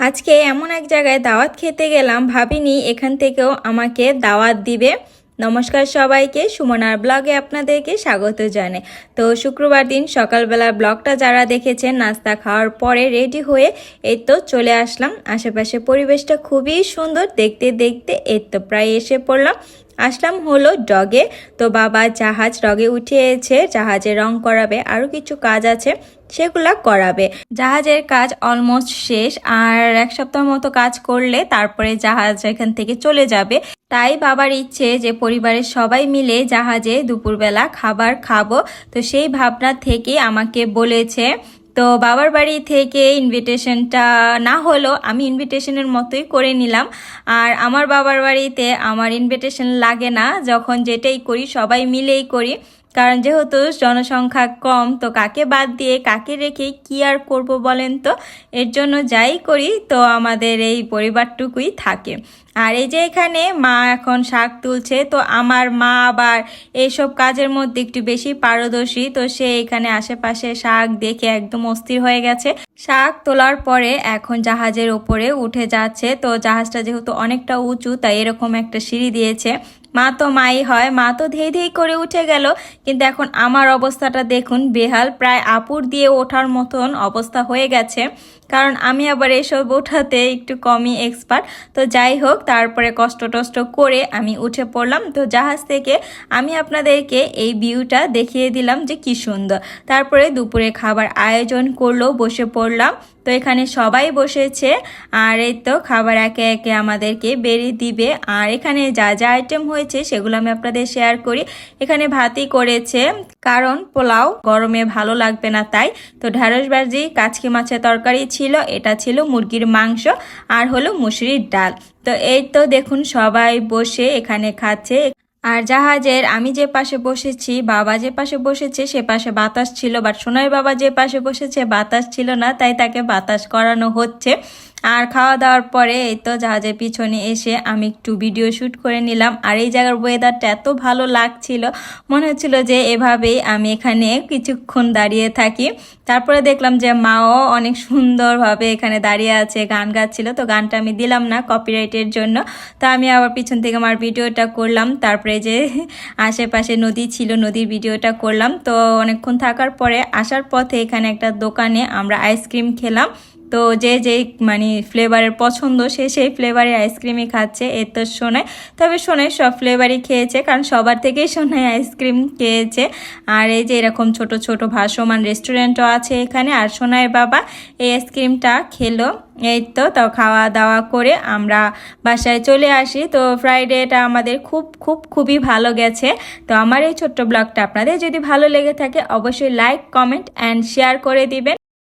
আজকে এমন এক জায়গায় দাওয়াত খেতে গেলাম, ভাবিনি এখান থেকেও আমাকে দাওয়াত দিবে। নমস্কার সবাইকে, সুমনার ব্লগে আপনাদেরকে স্বাগত জানাই। তো শুক্রবার দিন সকালবেলার ব্লগটা যারা দেখেছেন, নাস্তা খাওয়ার পরে রেডি হয়ে এই তো চলে আসলাম। আশেপাশে পরিবেশটা খুবই সুন্দর, দেখতে দেখতে এই তো প্রায় এসে পড়লাম। আসলাম হলো ডগে। তো বাবা জাহাজ ডগে উঠিয়েছে, জাহাজে রং করাবে, আরও কিছু কাজ আছে সেগুলা করাবে। জাহাজের কাজ অলমোস্ট শেষ, আর এক সপ্তাহ মতো কাজ করলে তারপরে জাহাজ এখান থেকে চলে যাবে। তাই বাবার ইচ্ছে যে পরিবারের সবাই মিলে জাহাজে দুপুরবেলা খাবার খাবো। তো সেই ভাবনা থেকে আমাকে বলেছে। তো বাবার বাড়ি থেকে ইনভিটেশনটা না হলো, আমি ইনভিটেশনের মতোই করে নিলাম। আর আমার বাবার বাড়িতে আমার ইনভিটেশন লাগে না, যখন যেটাই করি সবাই মিলেই করি। কারণ যেহেতু জনসংখ্যা কম, তো কাকে বাদ দিয়ে কাকে রেখে কি আর করব বলেন তো। এর জন্য যাই করি তো আমাদের এই পরিবারটুকুই থাকে। আর এই যে এখানে মা এখন শাক তুলছে, তো আমার মা আবার এইসব কাজের মধ্যে একটু বেশি পারদর্শী। তো সে এখানে আশেপাশে শাক দেখে একদম অস্থির হয়ে গেছে। শাক তোলার পরে এখন জাহাজের উপরে উঠে যাচ্ছে। তো জাহাজটা যেহেতু অনেকটা উঁচু, তাই এরকম একটা সিঁড়ি দিয়েছে। মা তো মাই হয়, মা তো ধেই ধেই করে উঠে গেল। কিন্তু এখন আমার অবস্থাটা দেখুন, বেহাল, প্রায় আপুর দিয়ে ওঠার মতন অবস্থা হয়ে গেছে। কারণ আমি আবার এসব ওঠাতে একটু কমই এক্সপার্ট। তো যাই হোক, তারপরে কষ্ট টষ্ট করে আমি উঠে পড়লাম। তো জাহাজ থেকে আমি আপনাদেরকে এই ভিউটা দেখিয়ে দিলাম যে কি সুন্দর। তারপরে দুপুরে খাবার আয়োজন করলো, বসে পড়লাম। তো এখানে সবাই বসেছে, আর এই তো খাবার একে একে আমাদেরকে বেরিয়ে দিবে। আর এখানে যা যা আইটেম হয়েছে সেগুলো আমি আপনাদের শেয়ার করি। এখানে ভাতই করেছে, কারণ পোলাও গরমে ভালো লাগবে না তাই। তো ঢেঁড়স ভাজি, কাচকি মাছের তরকারি ছিল, এটা ছিল মুরগির মাংস, আর হলো মুসুরির ডাল। তো এই তো দেখুন সবাই বসে এখানে খাচ্ছে। আর জাহাজের আমি যে পাশে বসেছি, বাবা যে পাশে বসেছে সে পাশে বাতাস ছিল, বাট সোনাই বাবা যে পাশে বসেছে বাতাস ছিল না, তাই তাকে বাতাস করানো হচ্ছে। আর খাওয়া দাওয়ার পরে এই তো জাহাজের পিছনে এসে আমি একটু ভিডিও শ্যুট করে নিলাম। আর এই জায়গার ওয়েদারটা এত ভালো লাগছিল, মনে হচ্ছিল যে এভাবেই আমি এখানে কিছুক্ষণ দাঁড়িয়ে থাকি। তারপরে দেখলাম যে মাও অনেক সুন্দরভাবে এখানে দাঁড়িয়ে আছে, গান গাচ্ছিল। তো গানটা আমি দিলাম না কপিরাইটের জন্য, তো আমি আবার পিছন থেকে আমার ভিডিওটা করলাম। তারপরে যে আশেপাশে নদী ছিল, নদীর ভিডিওটা করলাম। তো অনেকক্ষণ থাকার পরে আসার পথে এখানে একটা দোকানে আমরা আইসক্রিম খেলাম। তো যে যে মানে ফ্লেভারের পছন্দ সে সেই ফ্লেভারের আইসক্রিমই খাচ্ছে। এর তো সোনাই, তবে সোনাই সব ফ্লেভারই খেয়েছে, কারণ সবার থেকেই সোনাই আইসক্রিম খেয়েছে। আর এই যে এরকম ছোট ছোট ভাসমান রেস্টুরেন্টও আছে এখানে। আর সোনাই বাবা এই আইসক্রিমটা খেলো। এই তো তাও খাওয়া দাওয়া করে আমরা বাসায় চলে আসি। তো ফ্রাইডেটা আমাদের খুবই ভালো গেছে। তো আমার এই ছোট্ট ব্লগটা আপনাদের যদি ভালো লেগে থাকে অবশ্যই লাইক, কমেন্ট অ্যান্ড শেয়ার করে দিবেন।